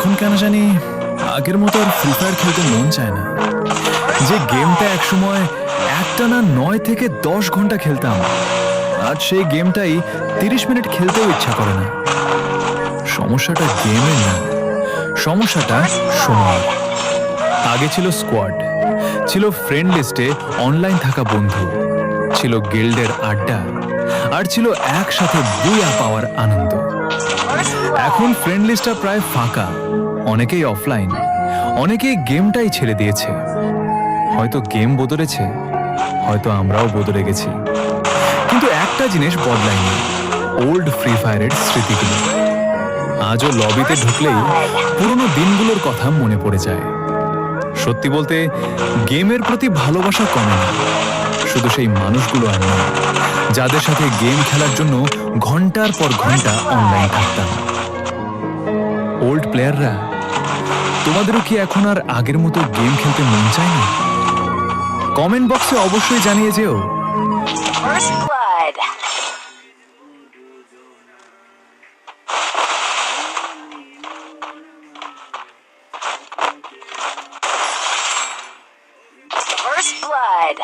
এখন কেন জানি আগের মতো আর ফ্রি ফায়ার খেলতে মন চায় না। যে গেমটা একসময় একটানা 9 থেকে 10 ঘন্টা খেলতাম, আজ সেই গেমটাই 30 মিনিট খেলতেও ইচ্ছা করে না। সমস্যাটা গেমের না, সমস্যাটা সময়। আগে ছিল স্কোয়াড, ছিল ফ্রেন্ড লিস্টে অনলাইন থাকা বন্ধু, ছিল গিল্ডের আড্ডা, আর ছিল একসাথে বুয়া পাওয়ার আনন্দ। এখন ফ্রেন্ড লিস্টটা প্রায় ফাঁকা, অনেকেই অফলাইন, অনেকেই গেমটাই ছেড়ে দিয়েছে। হয়তো গেম বদলেছে, হয়তো আমরাও বদলে গেছি, কিন্তু একটা জিনিস বদলায়নি, ওল্ড ফ্রি ফায়ারের স্মৃতিগুলো। আজও লবিতে ঢুকলেই পুরনো দিনগুলোর কথা মনে পড়ে যায়। সত্যি বলতে গেমের প্রতি ভালোবাসা কমে না, শুধু সেই মানুষগুলো আর না যাদের সাথে গেম খেলার জন্য ঘন্টার পর ঘন্টা অনলাইন থাকতাম। ওল্ড প্লেয়াররা, তোমাদেরও কি এখন আর আগের মতো গেম খেলতে মন চায় না? কমেন্ট বক্সে অবশ্যই জানিয়ে যেও। First blood. First blood.